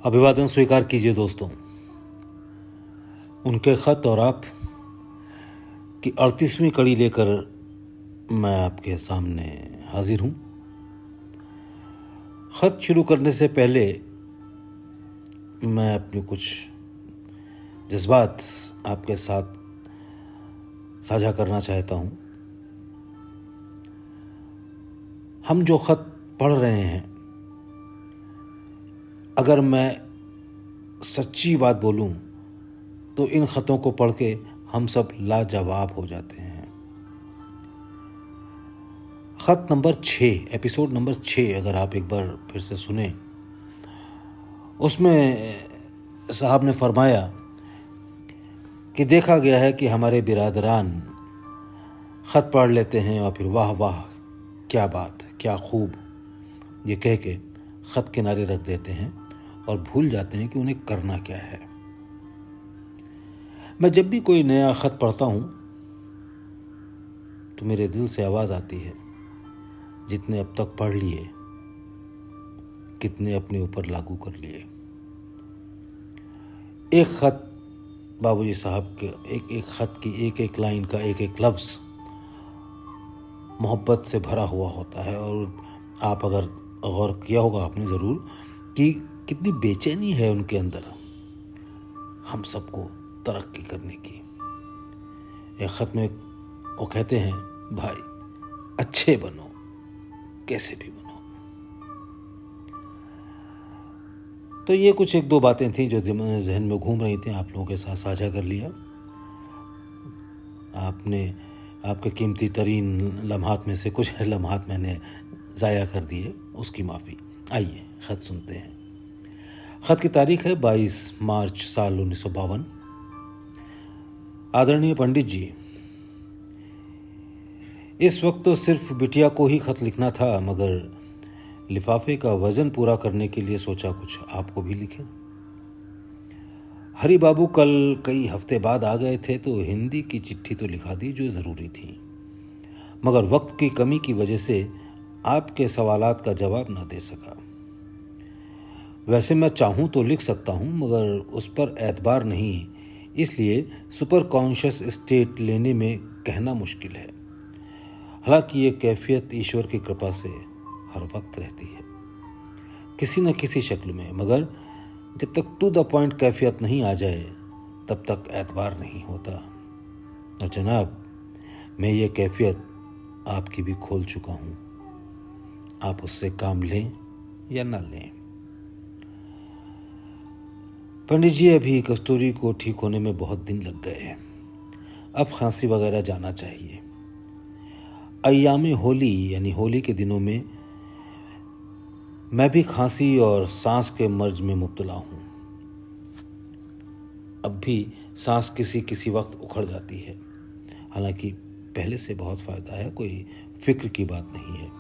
अभिवादन स्वीकार कीजिए दोस्तों। उनके ख़त और आप की 38वीं कड़ी लेकर मैं आपके सामने हाजिर हूँ। ख़त शुरू करने से पहले मैं अपनी कुछ जज्बात आपके साथ साझा करना चाहता हूँ। हम जो ख़त पढ़ रहे हैं, अगर मैं सच्ची बात बोलूं तो इन ख़तों को पढ़ के हम सब लाजवाब हो जाते हैं। ख़त नंबर 6, एपिसोड नंबर 6 अगर आप एक बार फिर से सुने, उसमें साहब ने फरमाया कि देखा गया है कि हमारे बिरादरान ख़त पढ़ लेते हैं और फिर वाह वाह क्या बात, क्या खूब ये कह के ख़त किनारे रख देते हैं और भूल जाते हैं कि उन्हें करना क्या है। मैं जब भी कोई नया ख़त पढ़ता हूँ तो मेरे दिल से आवाज़ आती है, जितने अब तक पढ़ लिए कितने अपने ऊपर लागू कर लिए। एक ख़त बाबूजी साहब के एक ख़त की एक लाइन का एक लफ्ज़ मोहब्बत से भरा हुआ होता है। और आप अगर गौर किया होगा आपने ज़रूर कि कितनी बेचैनी है उनके अंदर हम सबको तरक्की करने की। एक ख़त में वो कहते हैं, भाई अच्छे बनो, कैसे भी बनो। तो ये कुछ एक दो बातें थी जो जहन में घूम रही थी, आप लोगों के साथ साझा कर लिया। आपके कीमती तरीन लम्हात में से कुछ लम्हात मैंने ज़ाया कर दिए, उसकी माफ़ी। आइए ख़त सुनते हैं। ख़त की तारीख़ है 22 मार्च साल 1952। आदरणीय पंडित जी, इस वक्त तो सिर्फ बिटिया को ही ख़त लिखना था, मगर लिफाफे का वज़न पूरा करने के लिए सोचा कुछ आपको भी लिखें। हरी बाबू कल कई हफ्ते बाद आ गए थे तो हिंदी की चिट्ठी तो लिखा दी जो ज़रूरी थी, मगर वक्त की कमी की वजह से आपके सवालात का जवाब ना दे सका। वैसे मैं चाहूँ तो लिख सकता हूँ, मगर उस पर एतबार नहीं, इसलिए सुपर कॉन्शियस स्टेट लेने में कहना मुश्किल है। हालांकि ये कैफियत ईश्वर की कृपा से हर वक्त रहती है, किसी न किसी शक्ल में, मगर जब तक टू द पॉइंट कैफियत नहीं आ जाए तब तक एतबार नहीं होता। और जनाब, मैं ये कैफियत आपकी भी खोल चुका हूँ, आप उससे काम लें या ना लें। पंडित जी, अभी कस्तूरी को ठीक होने में बहुत दिन लग गए हैं, अब खांसी वगैरह जाना चाहिए। अय्यामे होली यानी होली के दिनों में मैं भी खांसी और सांस के मर्ज में मुब्तला हूँ। अब भी सांस किसी वक्त उखड़ जाती है, हालांकि पहले से बहुत फ़ायदा है, कोई फिक्र की बात नहीं है।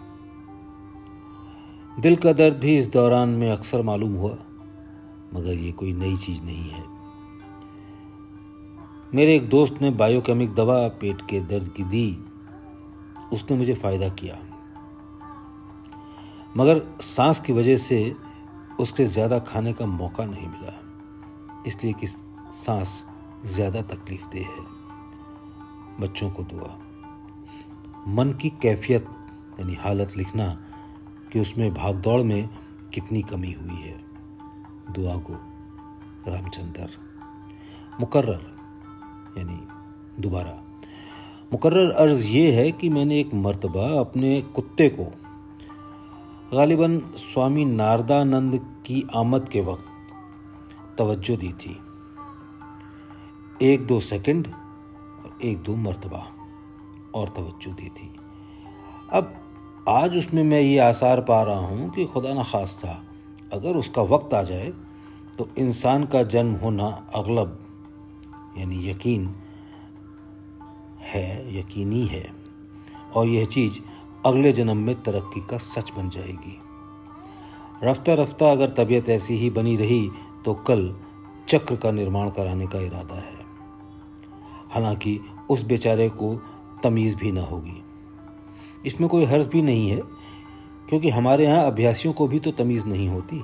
दिल का दर्द भी इस दौरान में अक्सर मालूम हुआ, मगर ये कोई नई चीज़ नहीं है। मेरे एक दोस्त ने बायोकेमिक दवा पेट के दर्द की दी, उसने मुझे फ़ायदा किया, मगर सांस की वजह से उसके ज़्यादा खाने का मौका नहीं मिला, इसलिए कि सांस ज़्यादा तकलीफ़देह है। बच्चों को दुआ। मन की कैफियत यानी हालत लिखना कि उसमें भागदौड़ में कितनी कमी हुई है। दुआ गो रामचंद्र। मुकर्रर यानी दोबारा। मुकर्रर अर्ज़ ये है कि मैंने एक मर्तबा अपने कुत्ते को गालिबन स्वामी नारदानंद की आमद के वक्त तवज्जो दी थी, 1-2 सेकंड और 1-2 मर्तबा और तवज्जो दी थी। अब आज उसमें मैं ये आसार पा रहा हूँ कि खुदा न खास्ता अगर उसका वक्त आ जाए तो इंसान का जन्म होना अगलब यानी यकीनी है, और यह चीज़ अगले जन्म में तरक्की का सच बन जाएगी। रफ्ता रफ्ता अगर तबीयत ऐसी ही बनी रही तो कल चक्र का निर्माण कराने का इरादा है। हालांकि उस बेचारे को तमीज़ भी ना होगी। इसमें कोई हर्ज भी नहीं है, क्योंकि हमारे यहाँ अभ्यासियों को भी तो तमीज़ नहीं होती,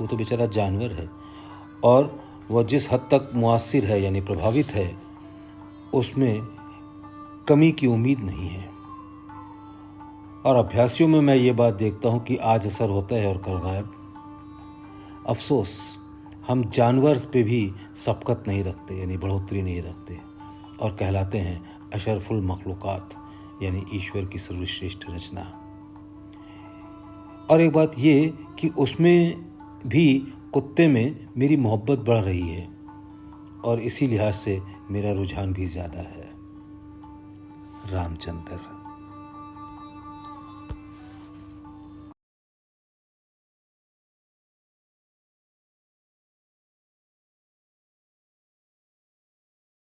वो तो बेचारा जानवर है और वह जिस हद तक मुआसिर है यानी प्रभावित है उसमें कमी की उम्मीद नहीं है। और अभ्यासियों में मैं ये बात देखता हूँ कि आज असर होता है और कल गायब। अफसोस, हम जानवर पे भी सबकत नहीं रखते यानी बढ़ोतरी नहीं रखते और कहलाते हैं अशरफुल मखलूक़ात यानी ईश्वर की सर्वश्रेष्ठ रचना। और एक बात ये कि उसमें भी कुत्ते में मेरी मोहब्बत बढ़ रही है और इसी लिहाज से मेरा रुझान भी ज़्यादा है। रामचंद्र।